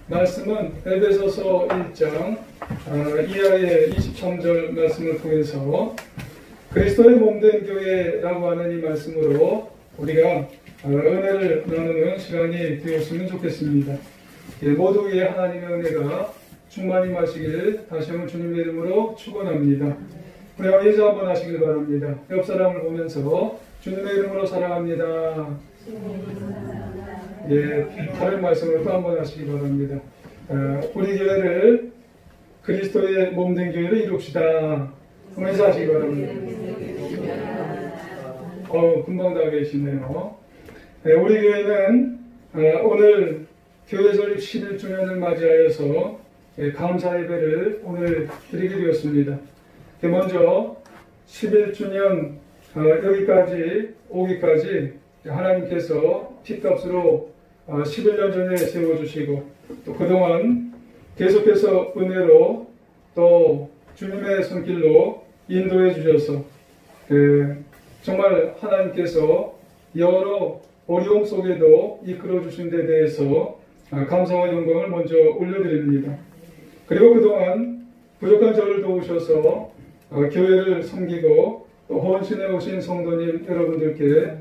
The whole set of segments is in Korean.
말씀은 에베소서 1장 이하의 23절 말씀을 통해서 그리스도의 몸된 교회라고 하는 이 말씀으로 우리가 은혜를 나누는 시간이 되었으면 좋겠습니다. 모두 위에 하나님의 은혜가 충만히 마시길 다시 한번 주님의 이름으로 축원합니다. 우리 인사 한번 하시길 바랍니다. 옆 사람을 보면서 주님의 이름으로 사랑합니다. 다른 말씀을 또 한번 하시기 바랍니다. 우리 교회를 그리스도의 몸된 교회로 이룹시다. 인사하시기 바랍니다. 금방 다 계시네요. 우리 교회는 오늘 교회 설립 11주년을 맞이하여서 감사 예배를 오늘 드리게 되었습니다. 먼저 11주년 여기까지 오기까지 하나님께서 피값으로 11년 전에 세워주시고 또 그동안 계속해서 은혜로 또 주님의 손길로 인도해 주셔서 정말 하나님께서 여러 어려움 속에도 이끌어 주신 데 대해서 감사와 영광을 먼저 올려드립니다. 그리고 그동안 부족한 저를 도우셔서 교회를 섬기고 또 헌신해 오신 성도님 여러분들께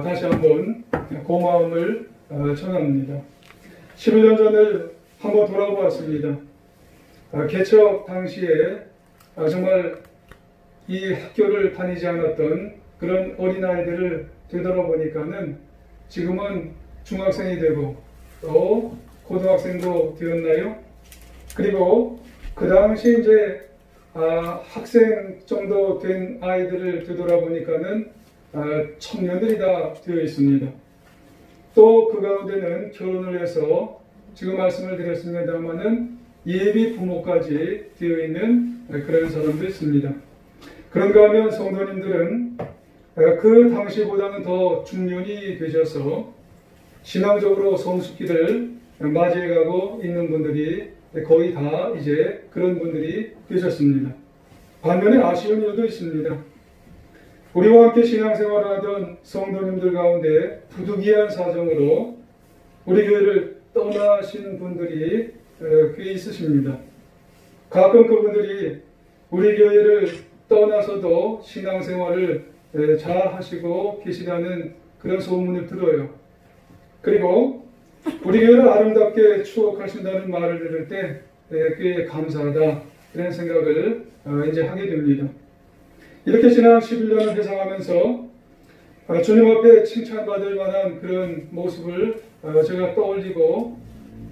다시 한번 고마움을 전합니다. 11년 전을 한번 돌아보았습니다. 개척 당시에 정말 이 학교를 다니지 않았던 그런 어린아이들을 되돌아보니까는 지금은 중학생이 되고 또 고등학생도 되었나요? 그리고 그 당시 이제 학생 정도 된 아이들을 되돌아보니까는 청년들이 다 되어 있습니다. 또 그 가운데는 결혼을 해서 지금 말씀을 드렸습니다마는 예비 부모까지 되어 있는 그런 사람도 있습니다. 그런가 하면 성도님들은 그 당시보다는 더 중년이 되셔서 신앙적으로 성숙기를 맞이해가고 있는 분들이 거의 다 이제 그런 분들이 되셨습니다. 반면에 아쉬운 일도 있습니다. 우리와 함께 신앙생활을 하던 성도님들 가운데 부득이한 사정으로 우리 교회를 떠나신 분들이 꽤 있으십니다. 가끔 그분들이 우리 교회를 떠나서도 신앙생활을 잘 하시고 계시다는 그런 소문을 들어요. 그리고 우리 교회를 아름답게 추억하신다는 말을 들을 때 꽤 감사하다 이런 생각을 이제 하게 됩니다. 이렇게 지난 11년을 회상하면서 주님 앞에 칭찬받을 만한 그런 모습을 제가 떠올리고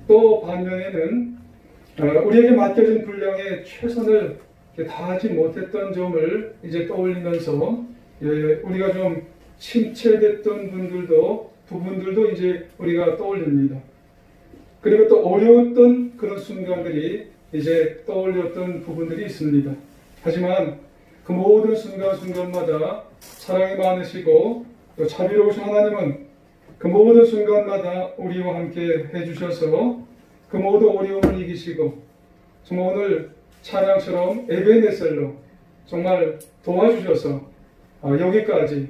또 반면에는 우리에게 맡겨진 분량에 최선을 다하지 못했던 점을 이제 떠올리면서 우리가 좀 침체됐던 부분들도 이제 우리가 떠올립니다. 그리고 또 어려웠던 그런 순간들이 이제 떠올렸던 부분들이 있습니다. 하지만 그 모든 순간순간마다 사랑이 많으시고 또 자비로우신 하나님은 그 모든 순간마다 우리와 함께 해주셔서 그 모든 어려움을 이기시고 정말 오늘 찬양처럼 에베네셀로 정말 도와주셔서 여기까지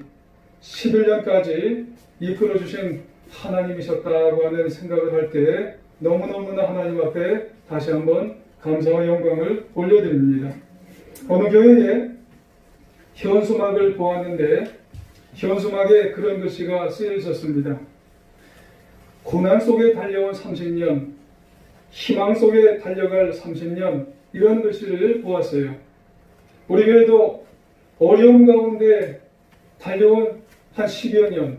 11년까지 이끌어주신 하나님이셨다고 하는 생각을 할 때 너무너무나 하나님 앞에 다시 한번 감사와 영광을 올려드립니다. 어느 교회에 현수막을 보았는데 현수막에 그런 글씨가 쓰여 있었습니다. 고난 속에 달려온 30년, 희망 속에 달려갈 30년 이런 글씨를 보았어요. 우리 교회도 어려움 가운데 달려온 한 10여 년,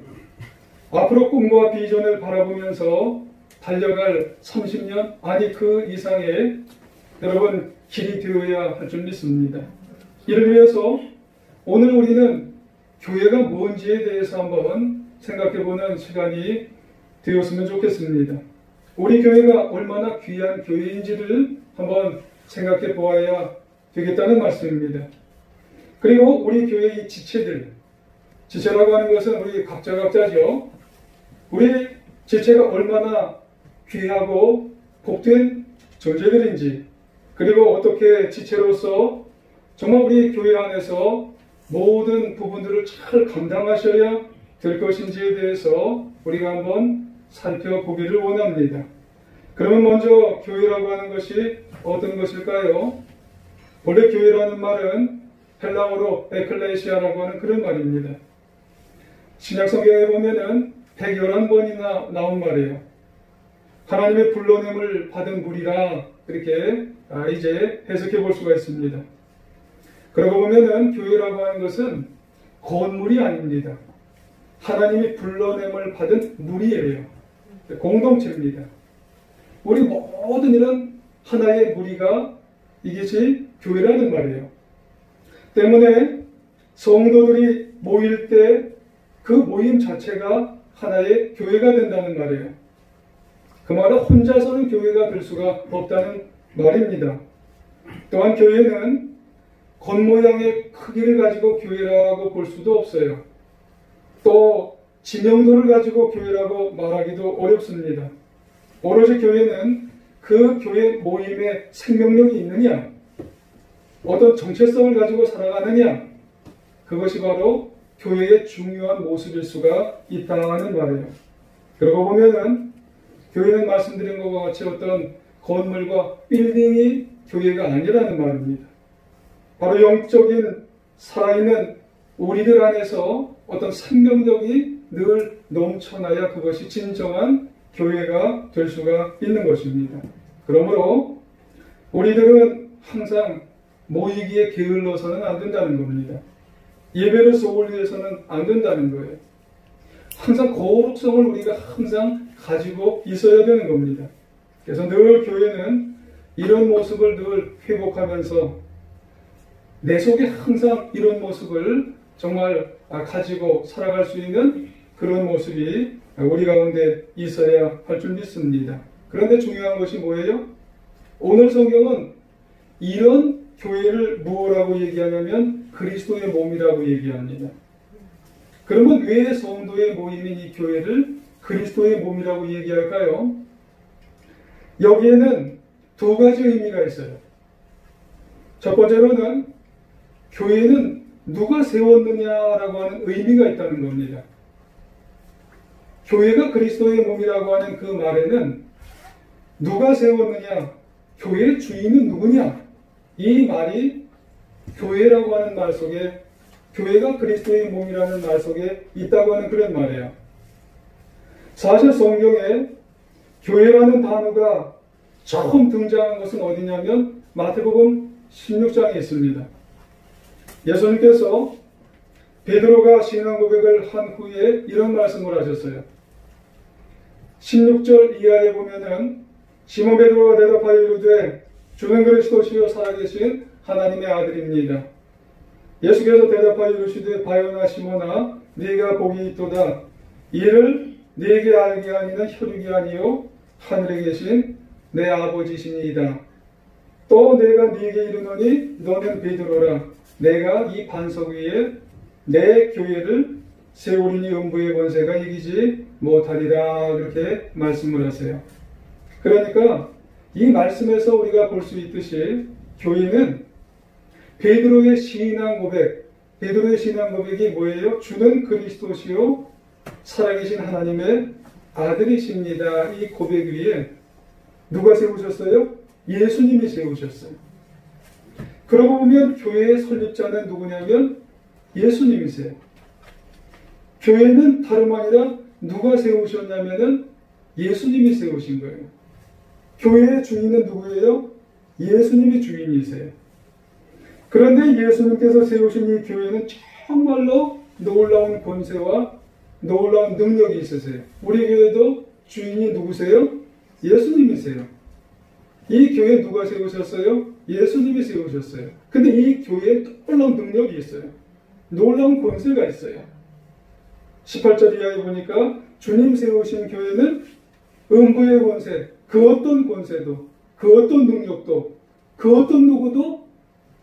앞으로 꿈과 비전을 바라보면서 달려갈 30년, 아니 그 이상의 여러분 길이 되어야 할 줄 믿습니다. 이를 위해서 오늘 우리는 교회가 뭔지에 대해서 한번 생각해보는 시간이 되었으면 좋겠습니다. 우리 교회가 얼마나 귀한 교회인지를 한번 생각해 보아야 되겠다는 말씀입니다. 그리고 우리 교회의 지체라고 하는 것은 우리 각자죠. 우리 지체가 얼마나 귀하고 복된 존재들인지, 그리고 어떻게 지체로서 정말 우리 교회 안에서 모든 부분들을 잘 감당하셔야 될 것인지에 대해서 우리가 한번 살펴보기를 원합니다. 그러면 먼저 교회라고 하는 것이 어떤 것일까요? 원래 교회라는 말은 헬라어로 에클레시아라고 하는 그런 말입니다. 신약성경에 보면은 111번이나 나온 말이에요. 하나님의 불러냄을 받은 무리라 이렇게 이제 해석해 볼 수가 있습니다. 그러고 보면은 교회라고 하는 것은 건물이 아닙니다. 하나님이 불러냄을 받은 무리예요. 공동체입니다. 우리 모든 이런 하나의 무리가 이것이 교회라는 말이에요. 때문에 성도들이 모일 때 그 모임 자체가 하나의 교회가 된다는 말이에요. 그 말은 혼자서는 교회가 될 수가 없다는 말입니다. 또한 교회는 겉모양의 크기를 가지고 교회라고 볼 수도 없어요. 또 지명도를 가지고 교회라고 말하기도 어렵습니다. 오로지 교회는 그 교회 모임에 생명력이 있느냐, 어떤 정체성을 가지고 살아가느냐, 그것이 바로 교회의 중요한 모습일 수가 있다는 말이에요. 그러고 보면은 교회는 말씀드린 것과 같이 어떤 건물과 빌딩이 교회가 아니라는 말입니다. 바로 영적인 살아있는 우리들 안에서 어떤 생명력이 늘 넘쳐나야 그것이 진정한 교회가 될 수가 있는 것입니다. 그러므로 우리들은 항상 모이기에 게을러서는 안 된다는 겁니다. 예배를 소홀히 해서는 안 된다는 거예요. 항상 거룩성을 우리가 항상 가지고 있어야 되는 겁니다. 그래서 늘 교회는 이런 모습을 늘 회복하면서 내 속에 항상 이런 모습을 정말 가지고 살아갈 수 있는 그런 모습이 우리 가운데 있어야 할 줄 믿습니다. 그런데 중요한 것이 뭐예요? 오늘 성경은 이런 교회를 무엇라고 얘기하냐면 그리스도의 몸이라고 얘기합니다. 그러면 왜 성도의 모임인 이 교회를 그리스도의 몸이라고 얘기할까요? 여기에는 두 가지 의미가 있어요. 첫 번째로는 교회는 누가 세웠느냐라고 하는 의미가 있다는 겁니다. 교회가 그리스도의 몸이라고 하는 그 말에는 누가 세웠느냐, 교회의 주인은 누구냐, 이 말이 교회라고 하는 말 속에, 교회가 그리스도의 몸이라는 말 속에 있다고 하는 그런 말이에요. 사실 성경에 교회라는 단어가 처음 등장한 것은 어디냐면 마태복음 16장에 있습니다. 예수님께서 베드로가 신앙 고백을 한 후에 이런 말씀을 하셨어요. 16절 이하에 보면은 시몬 베드로가 대답하여 이르되 주는 그리스도시요 살아계신 하나님의 아들입니다. 예수께서 대답하여 이르시되 바요나 시몬아 네가 복이 있도다. 이를 네게 알게 하니는 혈육이 아니요 하늘에 계신 내 아버지시니이다. 또 내가 네게 이르노니 너는 베드로라. 내가 이 반석 위에 내 교회를 세우리니 음부의 권세가 이기지 못하리라. 그렇게 말씀을 하세요. 그러니까 이 말씀에서 우리가 볼 수 있듯이 교회는 베드로의 신앙 고백, 베드로의 신앙 고백이 뭐예요? 주는 그리스도시요 살아계신 하나님의 아들이십니다. 이 고백 위에 누가 세우셨어요? 예수님이 세우셨어요. 그러고 보면 교회의 설립자는 누구냐면 예수님이세요. 교회는 다름 아니라 누가 세우셨냐면은 예수님이 세우신 거예요. 교회의 주인은 누구예요? 예수님이 주인이세요. 그런데 예수님께서 세우신 이 교회는 정말로 놀라운 권세와 놀라운 능력이 있으세요. 우리 교회도 주인이 누구세요? 예수님이세요. 이 교회 누가 세우셨어요? 예수님이 세우셨어요. 근데 이 교회에 놀라운 능력이 있어요. 놀라운 권세가 있어요. 18절 이하에 보니까 주님 세우신 교회는 음부의 권세, 그 어떤 권세도, 그 어떤 능력도, 그 어떤 누구도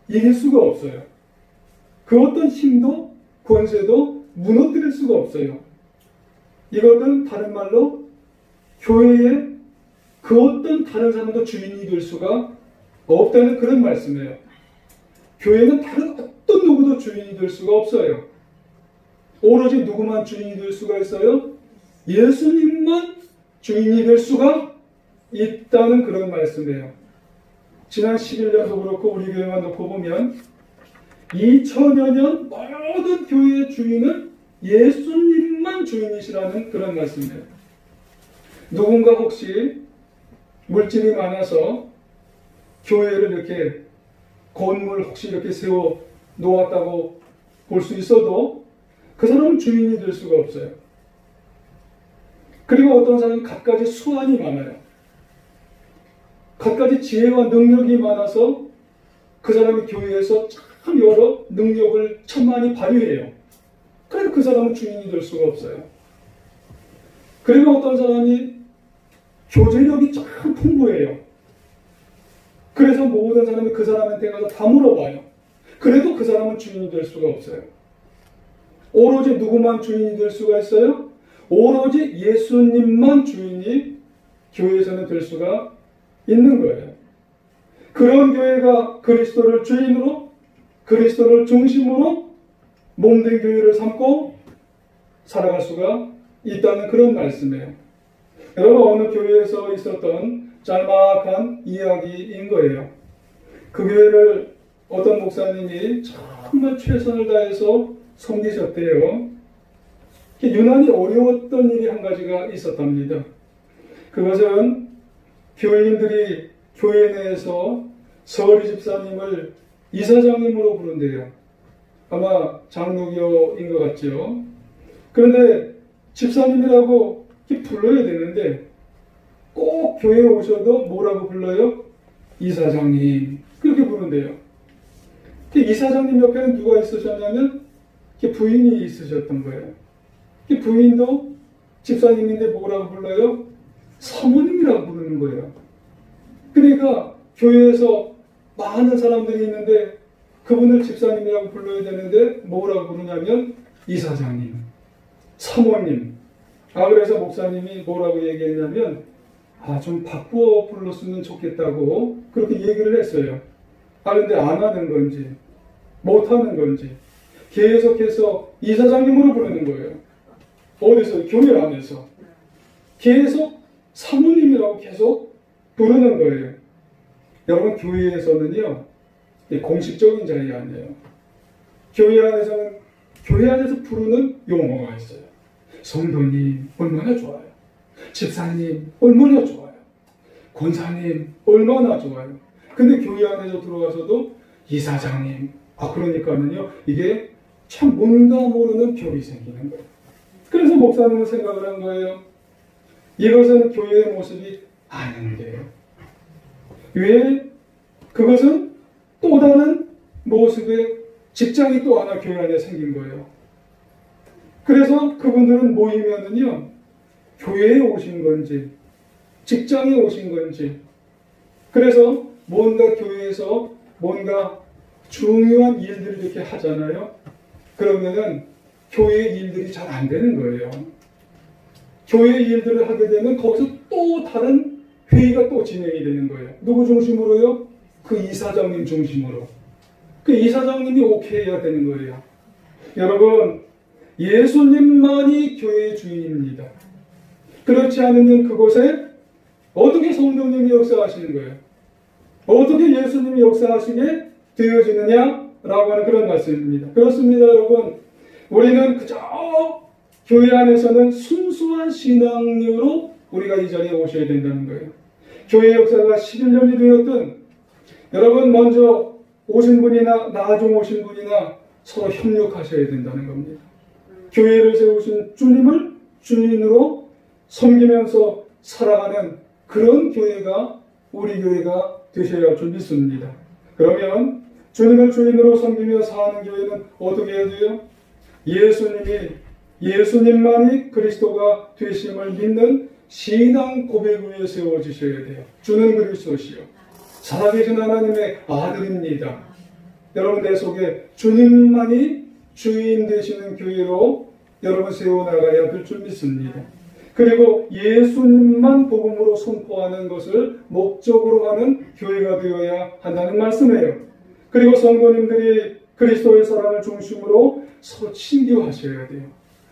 이길 수가 없어요. 그 어떤 힘도, 권세도 무너뜨릴 수가 없어요. 이것은 다른 말로 교회에 그 어떤 다른 사람도 주인이 될 수가 없다는 그런 말씀이에요. 교회는 다른 어떤 누구도 주인이 될 수가 없어요. 오로지 누구만 주인이 될 수가 있어요? 예수님만 주인이 될 수가 있다는 그런 말씀이에요. 지난 11년도 그렇고 우리 교회만 놓고 보면 2000여 년 모든 교회의 주인은 예수님만 주인이시라는 그런 말씀이에요. 누군가 혹시 물질이 많아서 교회를 이렇게 건물 혹시 이렇게 세워 놓았다고 볼 수 있어도 그 사람은 주인이 될 수가 없어요. 그리고 어떤 사람은 갖가지 수완이 많아요. 갖가지 지혜와 능력이 많아서 그 사람이 교회에서 참 여러 능력을 천만히 발휘해요. 그래도 그 사람은 주인이 될 수가 없어요. 그리고 어떤 사람이 교제력이 참 풍부해요. 그래서 모든 사람이 그 사람한테 가서 다 물어봐요. 그래도 그 사람은 주인이 될 수가 없어요. 오로지 누구만 주인이 될 수가 있어요? 오로지 예수님만 주인이 교회에서는 될 수가 있는 거예요. 그런 교회가 그리스도를 주인으로, 그리스도를 중심으로 몸된 교회를 삼고 살아갈 수가 있다는 그런 말씀이에요. 여러분, 어느 교회에서 있었던 짤막한 이야기인 거예요. 그 교회를 어떤 목사님이 정말 최선을 다해서 섬기셨대요. 유난히 어려웠던 일이 한 가지가 있었답니다. 그것은 교인들이 교회 내에서 서리 집사님을 이사장님으로 부른대요. 아마 장로교인 것 같죠. 그런데 집사님이라고 불러야 되는데 꼭 교회에 오셔도 뭐라고 불러요? 이사장님. 그렇게 부른대요. 이사장님 옆에는 누가 있으셨냐면 부인이 있으셨던 거예요. 부인도 집사님인데 뭐라고 불러요? 사모님이라고 부르는 거예요. 그러니까 교회에서 많은 사람들이 있는데 그분을 집사님이라고 불러야 되는데 뭐라고 부르냐면 이사장님, 사모님. 그래서 목사님이 뭐라고 얘기했냐면 좀 바꾸어 불렀으면 좋겠다고 그렇게 얘기를 했어요. 그런데 안 하는 건지 못 하는 건지 계속해서 이사장님으로 부르는 거예요. 어디서? 교회 안에서. 계속 사모님이라고 계속 부르는 거예요. 여러분, 교회에서는요, 공식적인 자리 아니에요. 교회 안에서는, 교회 안에서 부르는 용어가 있어요. 성도님, 얼마나 좋아요. 집사님, 얼마나 좋아요. 권사님, 얼마나 좋아요. 근데 교회 안에서 들어가서도 이사장님, 그러니까는요, 이게 참 뭔가 모르는 벽이 생기는 거예요. 그래서 목사님은 생각을 한 거예요. 이것은 교회의 모습이 아닌데요. 왜? 그것은 또 다른 모습의 직장이 또 하나 교회 안에 생긴 거예요. 그래서 그분들은 모이면은요, 교회에 오신 건지, 직장에 오신 건지, 그래서 뭔가 교회에서 뭔가 중요한 일들을 이렇게 하잖아요. 그러면은 교회의 일들이 잘 안 되는 거예요. 교회의 일들을 하게 되면 거기서 또 다른 회의가 또 진행이 되는 거예요. 누구 중심으로요? 그 이사장님 중심으로. 그 이사장님이 오케이 해야 되는 거예요. 여러분, 예수님만이 교회의 주인입니다. 그렇지 않으면 그곳에 어떻게 성령님이 역사하시는 거예요? 어떻게 예수님이 역사하시게 되어지느냐라고 하는 그런 말씀입니다. 그렇습니다, 여러분. 우리는 그저 교회 안에서는 순수한 신앙으로 우리가 이 자리에 오셔야 된다는 거예요. 교회 역사가 11년이 되었든 여러분 먼저 오신 분이나 나중 오신 분이나 서로 협력하셔야 된다는 겁니다. 교회를 세우신 주님을 주인으로 섬기면서 살아가는 그런 교회가 우리 교회가 되셔야 할 줄 믿습니다. 그러면 주님을 주인으로 섬기며 사는 교회는 어떻게 해야 돼요? 예수님만이 그리스도가 되심을 믿는 신앙 고백 위에 세워지셔야 돼요. 주는 그리스도시요 살아계신 하나님의 아들입니다. 여러분, 내 속에 주님만이 주인 되시는 교회로 여러분 세워나가야 될 줄 믿습니다. 그리고 예수님만 복음으로 선포하는 것을 목적으로 하는 교회가 되어야 한다는 말씀이에요. 그리고 성도님들이 그리스도의 사랑을 중심으로 서로 친교하셔야 돼요.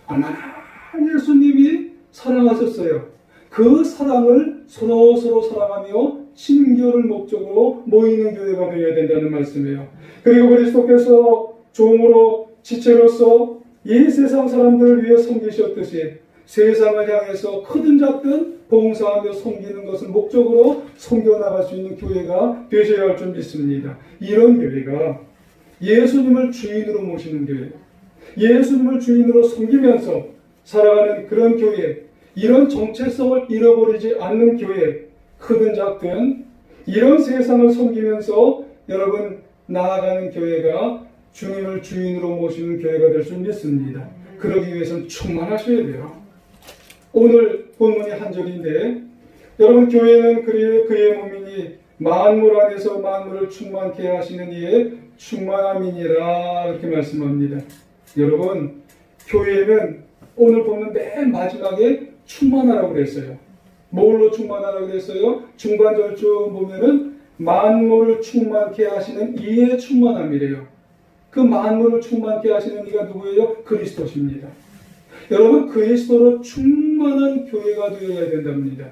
얼마나 예수님이 사랑하셨어요. 그 사랑을 서로 사랑하며 신교를 목적으로 모이는 교회가 되어야 된다는 말씀이에요. 그리고 그리스도께서 종으로 지체로서 이 세상 사람들을 위해 섬기셨듯이 세상을 향해서 크든 작든 봉사하며 섬기는 것을 목적으로 섬겨나갈 수 있는 교회가 되셔야 할 줄 믿습니다. 이런 교회가 예수님을 주인으로 모시는 교회, 예수님을 주인으로 섬기면서 살아가는 그런 교회, 이런 정체성을 잃어버리지 않는 교회, 크든 작든 이런 세상을 섬기면서 여러분 나아가는 교회가 주님을 주인으로 모시는 교회가 될 줄 믿습니다. 그러기 위해서는 충만하셔야 돼요. 오늘 본문이 한 절인데, 여러분 교회는 그의 몸이니 만물 안에서 만물을 충만케 하시는 이의 충만함이니라, 이렇게 말씀합니다. 여러분 교회는 오늘 보면 맨 마지막에 충만하라고 그랬어요. 뭘로 충만하라고 그랬어요? 중간절 쭉 보면은 만물을 충만케 하시는 이의 충만함이래요. 그 만물을 충만케 하시는 이가 누구예요? 그리스도십니다. 여러분 그리스도로 충만한 교회가 되어야 된답니다.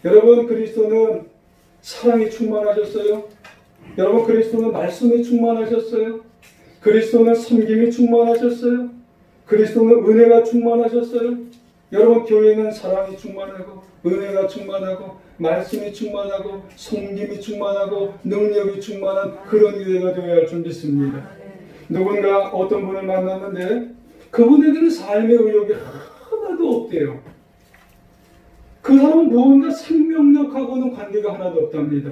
여러분 그리스도는 사랑이 충만하셨어요. 여러분 그리스도는 말씀이 충만하셨어요. 그리스도는 섬김이 충만하셨어요. 그리스도는 은혜가 충만하셨어요. 여러분 교회는 사랑이 충만하고 은혜가 충만하고 말씀이 충만하고 섬김이 충만하고 능력이 충만한 그런 교회가 되어야 할 줄 믿습니다. 누군가 어떤 분을 만났는데 그분에게는 삶의 의욕이 하나도 없대요. 그 사람은 무언가 생명력하고는 관계가 하나도 없답니다.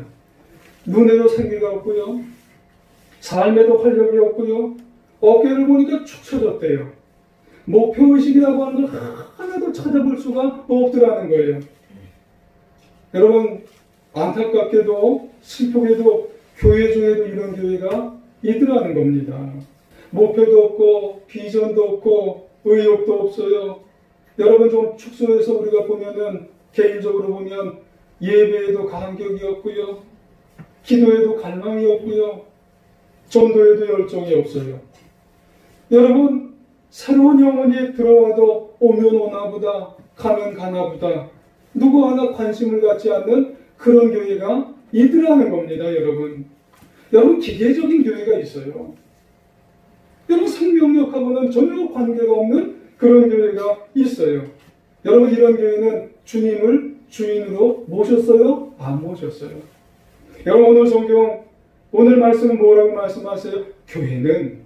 눈에도 생기가 없고요. 삶에도 활력이 없고요. 어깨를 보니까 축 처졌대요. 목표의식이라고 하는 걸 하나도 찾아볼 수가 없더라는 거예요. 여러분 안타깝게도 슬프게도 교회 중에도 이런 교회가 있더라는 겁니다. 목표도 없고 비전도 없고 의욕도 없어요. 여러분 좀 축소해서 우리가 보면은 개인적으로 보면 예배에도 감격이 없고요. 기도에도 갈망이 없고요. 전도에도 열정이 없어요. 여러분 새로운 영혼이 들어와도 오면 오나보다 가면 가나보다 누구 하나 관심을 갖지 않는 그런 교회가 있더라는 겁니다. 여러분 기계적인 교회가 있어요. 여러분 생명력하고는 전혀 관계가 없는 그런 교회가 있어요. 여러분 이런 교회는 주님을 주인으로 모셨어요? 안 모셨어요? 여러분 오늘 성경 오늘 말씀은 뭐라고 말씀하세요? 교회는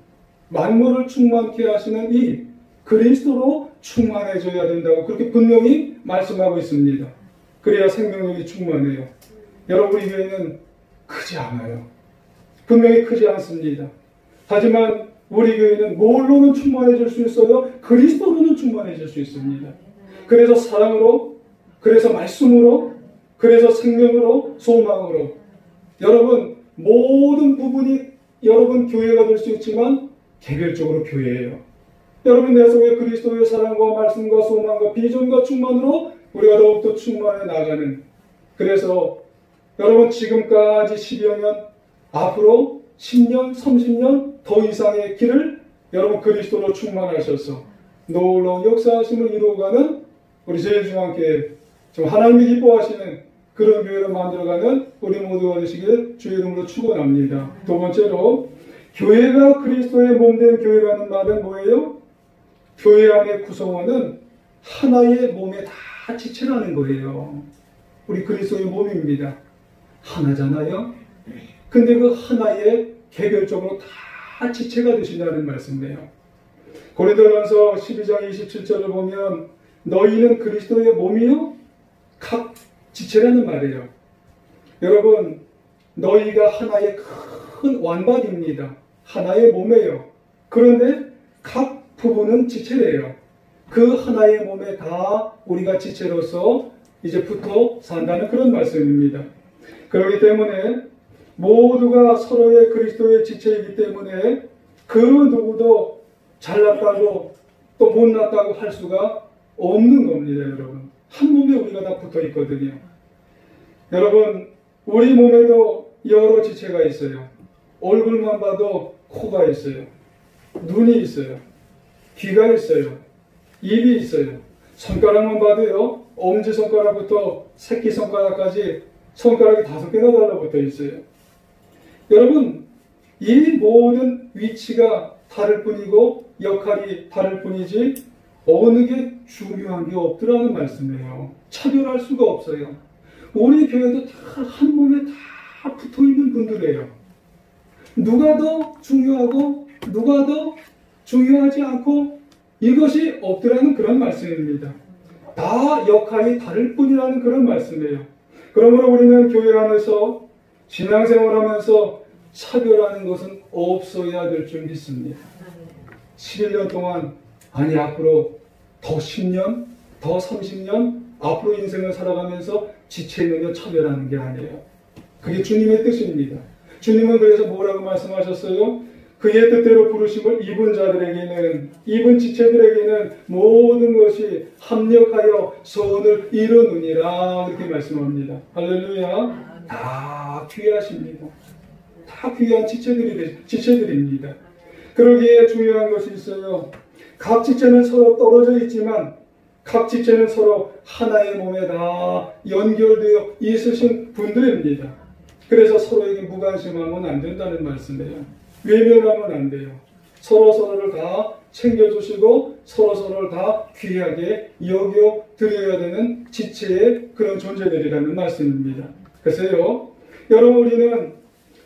만물을 충만케 하시는 이 그리스도로 충만해져야 된다고 그렇게 분명히 말씀하고 있습니다. 그래야 생명력이 충만해요. 여러분 우리 교회는 크지 않아요. 분명히 크지 않습니다. 하지만 우리 교회는 뭘로는 충만해질 수 있어요? 그리스도로는 충만해질 수 있습니다. 그래서 사랑으로, 그래서 말씀으로, 그래서 생명으로, 소망으로 여러분 모든 부분이 여러분 교회가 될 수 있지만 개별적으로 교회예요. 여러분 내 속에 그리스도의 사랑과 말씀과 소망과 비전과 충만으로 우리가 더욱더 충만해 나가는, 그래서 여러분 지금까지 10여 년 앞으로 10년, 30년 더 이상의 길을 여러분 그리스도로 충만하셔서 놀라운 역사하심을 이루어가는 우리 제일중앙교회 좀 하나님이 기뻐하시는 그런 교회를 만들어가는 우리 모두가 되시길 주의 이름으로 축원합니다. 두 번째로 교회가 그리스도의 몸된 교회라는 말은 뭐예요? 교회 안의 구성원은 하나의 몸에 다 지체라는 거예요. 우리 그리스도의 몸입니다. 하나잖아요. 근데 그 하나에 개별적으로 다 지체가 되신다는 말씀이에요. 고린도전서 12장 27절을 보면 너희는 그리스도의 몸이요 각 지체라는 말이에요. 여러분 너희가 하나의 큰 완반입니다. 하나의 몸이에요. 그런데 각 부분은 지체래요. 그 하나의 몸에 다 우리가 지체로서 이제 붙어 산다는 그런 말씀입니다. 그렇기 때문에 모두가 서로의 그리스도의 지체이기 때문에 그 누구도 잘났다고 또 못났다고 할 수가 없는 겁니다. 여러분 한 몸에 우리가 다 붙어 있거든요. 여러분 우리 몸에도 여러 지체가 있어요. 얼굴만 봐도 코가 있어요. 눈이 있어요. 귀가 있어요. 입이 있어요. 손가락만 봐도요 엄지손가락부터 새끼손가락까지 손가락이 5개나 달라붙어 있어요. 여러분, 이 모든 위치가 다를 뿐이고 역할이 다를 뿐이지 어느 게 중요한 게 없더라는 말씀이에요. 차별할 수가 없어요. 우리 교회도 다 한 몸에 다 붙어있는 분들이에요. 누가 더 중요하고 누가 더 중요하지 않고 이것이 없더라는 그런 말씀입니다. 다 역할이 다를 뿐이라는 그런 말씀이에요. 그러므로 우리는 교회 안에서 신앙생활하면서 차별하는 것은 없어야 될 줄 믿습니다. 11년 동안 아니 앞으로 더 10년, 더 30년 앞으로 인생을 살아가면서 지체 있는 것 차별하는 게 아니에요. 그게 주님의 뜻입니다. 주님은 그래서 뭐라고 말씀하셨어요? 그의 뜻대로 부르심을 입은 자들에게는, 입은 지체들에게는 모든 것이 합력하여 선을 이루느니라 이렇게 말씀합니다. 할렐루야. 다 귀하십니다. 다 귀한 지체들입니다. 그러기에 중요한 것이 있어요. 각 지체는 서로 떨어져 있지만 각 지체는 서로 하나의 몸에 다 연결되어 있으신 분들입니다. 그래서 서로에게 무관심하면 안 된다는 말씀이에요. 외면하면 안 돼요. 서로서로를 다 챙겨주시고 서로서로를 다 귀하게 여겨드려야 되는 지체의 그런 존재들이라는 말씀입니다. 그래서요, 여러분 우리는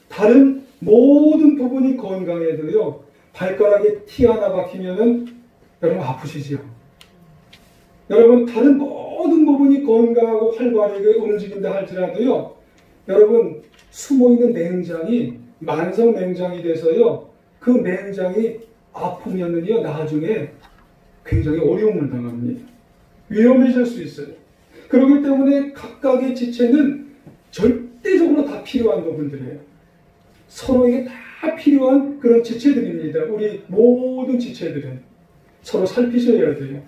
다른 모든 부분이 건강해도요, 발가락에 티 하나 박히면은 여러분 아프시지요? 여러분 다른 모든 부분이 건강하고 활발하게 움직인다 할지라도요, 여러분 숨어있는 맹장이 만성 맹장이 돼서요, 그 맹장이 아프면은요 나중에 굉장히 어려움을 당합니다. 위험해질 수 있어요. 그렇기 때문에 각각의 지체는 절대적으로 다 필요한 부분들이에요. 서로에게 다 필요한 그런 지체들입니다. 우리 모든 지체들은 서로 살피셔야 돼요.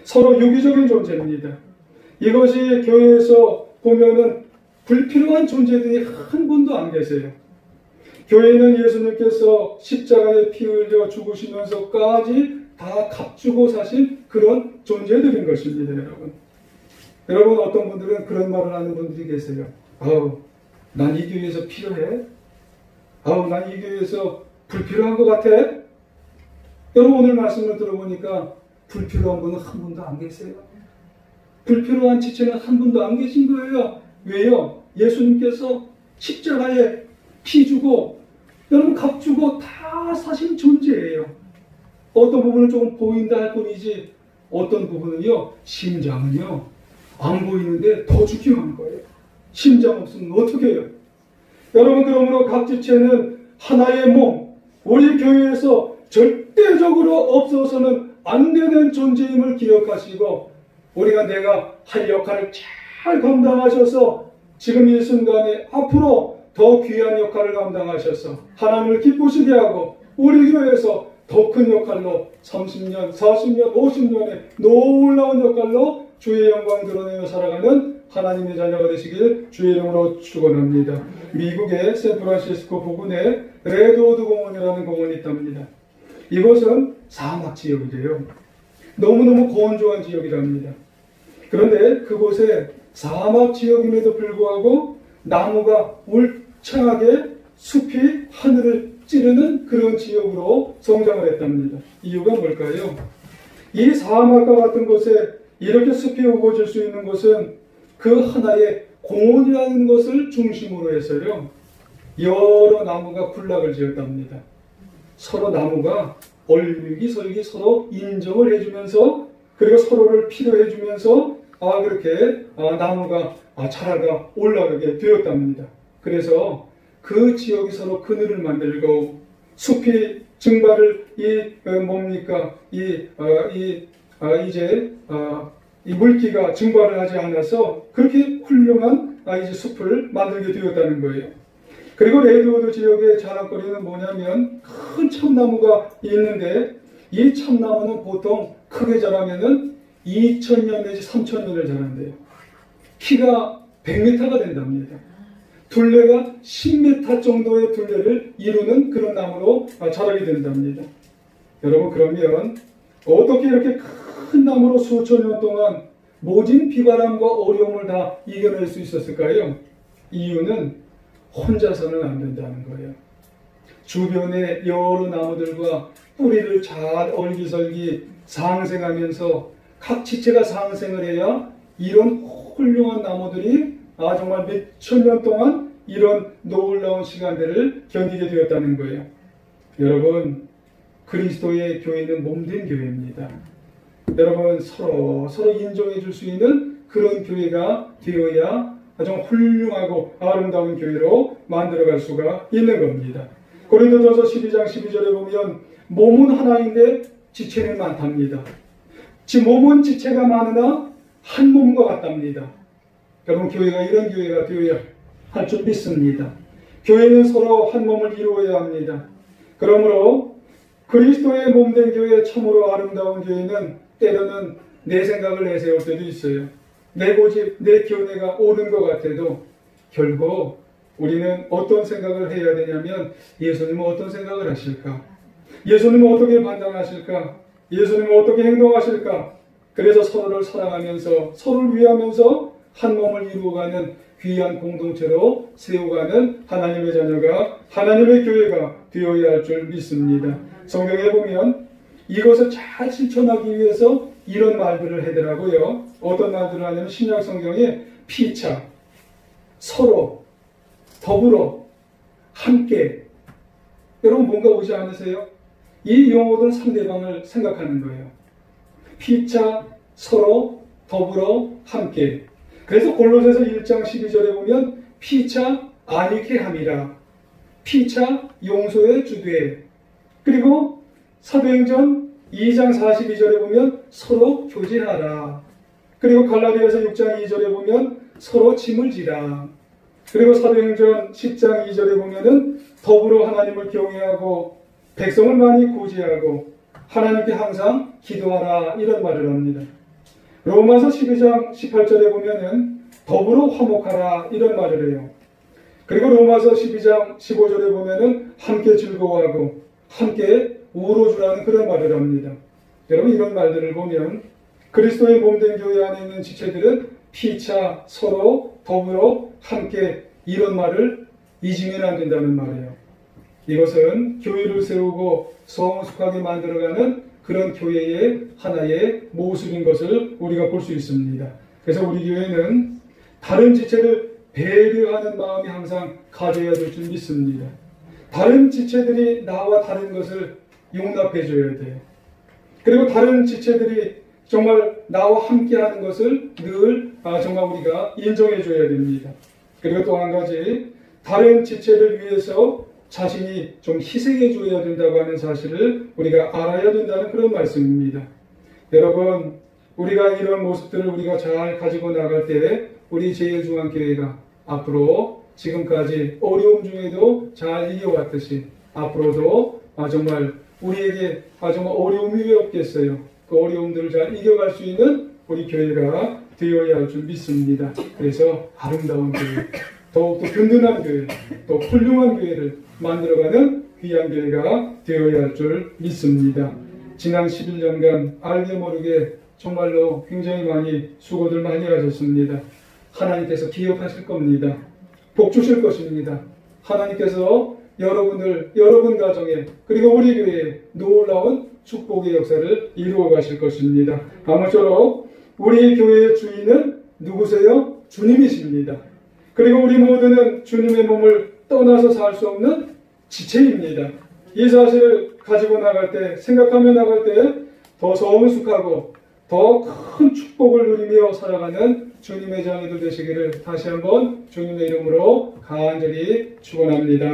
서로 유기적인 존재입니다. 이것이 교회에서 보면은 불필요한 존재들이 한 분도 안 계세요. 교회는 예수님께서 십자가에 피 흘려 죽으시면서까지 다 값주고 사신 그런 존재들인 것입니다, 여러분. 여러분 어떤 분들은 그런 말을 하는 분들이 계세요. 아우, 난 이 교회에서 필요해? 아우, 난 이 교회에서 불필요한 것 같아? 여러분 오늘 말씀을 들어보니까 불필요한 분은 한 분도 안 계세요. 불필요한 지체는 한 분도 안 계신 거예요. 왜요? 예수님께서 십자가에 피 주고 여러분 값 주고 다 사신 존재예요. 어떤 부분은 조금 보인다 할 뿐이지 어떤 부분은요, 심장은요 안 보이는데 더 중요한 거예요. 심장 없으면 어떻게 해요? 여러분 그러므로 각 지체는 하나의 몸, 우리 교회에서 절대적으로 없어서는 안 되는 존재임을 기억하시고 우리가 내가 할 역할을 잘 감당하셔서 지금 이 순간에 앞으로 더 귀한 역할을 감당하셔서 하나님을 기쁘시게 하고 우리 교회에서 더 큰 역할로 30년, 40년, 50년의 놀라운 역할로 주의 영광 드러내며 살아가는 하나님의 자녀가 되시길 주의 이름으로 축원합니다. 미국의 샌프란시스코 부근에 레드우드 공원이라는 공원이 있답니다. 이곳은 사막 지역이래요. 너무너무 건조한 지역이랍니다. 그런데 그곳에 사막 지역임에도 불구하고 나무가 울창하게 숲이 하늘을 찌르는 그런 지역으로 성장을 했답니다. 이유가 뭘까요? 이 사막과 같은 곳에 이렇게 숲이 우거질 수 있는 것은 그 하나의 공원이라는 것을 중심으로 해서요, 여러 나무가 군락을 지었답니다. 서로 나무가 얼기설기 서로 인정을 해주면서 그리고 서로를 필요해 주면서 그렇게 나무가 자라가 올라가게 되었답니다. 그래서 그 지역이 서로 그늘을 만들고 숲이 증발을 이 물기가 증발을 하지 않아서 그렇게 훌륭한 이제 숲을 만들게 되었다는 거예요. 그리고 레드우드 지역의 자랑거리는 뭐냐면 큰 참나무가 있는데 이 참나무는 보통 크게 자라면은 2000년 내지 3000년을 자란대요. 키가 100m가 된답니다. 둘레가 10m 정도의 둘레를 이루는 그런 나무로 자라게 된답니다. 여러분 그러면 어떻게 이렇게 큰 나무로 수천 년 동안 모진 비바람과 어려움을 다 이겨낼 수 있었을까요? 이유는 혼자서는 안 된다는 거예요. 주변의 여러 나무들과 뿌리를 잘 얼기설기 상생하면서 각 지체가 상생을 해야 이런 훌륭한 나무들이 정말 몇천 년 동안 이런 놀라운 시간들을 견디게 되었다는 거예요. 여러분, 그리스도의 교회는 몸된 교회입니다. 여러분, 서로 인정해 줄 수 있는 그런 교회가 되어야 아주 훌륭하고 아름다운 교회로 만들어갈 수가 있는 겁니다. 고린도전서 12장 12절에 보면 몸은 하나인데 지체는 많답니다. 몸은 지체가 많으나 한 몸과 같답니다. 여러분, 교회가 이런 교회가 되어야 할 줄 믿습니다. 교회는 서로 한 몸을 이루어야 합니다. 그러므로 그리스도의 몸된 교회, 참으로 아름다운 교회는 때로는 내 생각을 내세울 때도 있어요. 내 고집, 내 견해가 옳은 것 같아도 결국 우리는 어떤 생각을 해야 되냐면, 예수님은 어떤 생각을 하실까? 예수님은 어떻게 판단하실까? 예수님은 어떻게 행동하실까? 그래서 서로를 사랑하면서 서로를 위하면서 한 몸을 이루어가는 귀한 공동체로 세워가는 하나님의 자녀가, 하나님의 교회가 되어야 할 줄 믿습니다. 성경에 보면 이것을 잘 실천하기 위해서 이런 말들을 하더라고요. 어떤 말들을 하냐면 신약 성경에 피차, 서로, 더불어, 함께. 여러분, 뭔가 오지 않으세요? 이 용어들은 상대방을 생각하는 거예요. 피차, 서로, 더불어, 함께. 그래서 골로새서 1장 12절에 보면 피차 안익게 함이라, 피차 용서의 주되. 그리고 사도행전 2장 42절에 보면 서로 교제하라. 그리고 갈라디아서 6장 2절에 보면 서로 짐을 지라. 그리고 사도행전 10장 2절에 보면은 더불어 하나님을 경외하고 백성을 많이 구제하고 하나님께 항상 기도하라, 이런 말을 합니다. 로마서 12장 18절에 보면은 더불어 화목하라, 이런 말을 해요. 그리고 로마서 12장 15절에 보면은 함께 즐거워하고 함께 울어주라는 그런 말을 합니다. 여러분, 이런 말들을 보면 그리스도의 몸된 교회 안에 있는 지체들은 피차, 서로, 더불어, 함께, 이런 말을 잊으면 안 된다는 말이에요. 이것은 교회를 세우고 성숙하게 만들어가는 그런 교회의 하나의 모습인 것을 우리가 볼 수 있습니다. 그래서 우리 교회는 다른 지체를 배려하는 마음이 항상 가져야 될 줄 믿습니다. 다른 지체들이 나와 다른 것을 용납해 줘야 돼요. 그리고 다른 지체들이 정말 나와 함께하는 것을 늘 정말 우리가 인정해 줘야 됩니다. 그리고 또 한 가지, 다른 지체를 위해서 자신이 좀 희생해 줘야 된다고 하는 사실을 우리가 알아야 된다는 그런 말씀입니다. 여러분, 우리가 이런 모습들을 우리가 잘 가지고 나갈 때 우리 제일중앙교회가 앞으로 지금까지 어려움 중에도 잘 이겨왔듯이 앞으로도 정말 우리에게 정말 어려움이 왜 없겠어요? 그 어려움들을 잘 이겨갈 수 있는 우리 교회가 되어야 할 줄 믿습니다. 그래서 아름다운 교회, 더욱더 든든한 교회, 또 훌륭한 교회를 만들어가는 귀한 교회가 되어야 할 줄 믿습니다. 지난 11년간 알게 모르게 정말로 굉장히 많이 수고들 많이 하셨습니다. 하나님께서 기억하실 겁니다. 복 주실 것입니다. 하나님께서 여러분들, 여러분 가정에, 그리고 우리 교회에 놀라운 축복의 역사를 이루어 가실 것입니다. 아무쪼록 우리 교회의 주인은 누구세요? 주님이십니다. 그리고 우리 모두는 주님의 몸을 떠나서 살 수 없는 지체입니다. 이 사실을 가지고 나갈 때, 생각하며 나갈 때 더 성숙하고 더 큰 축복을 누리며 살아가는 주님의 자녀들 되시기를 다시 한번 주님의 이름으로 간절히 축원합니다.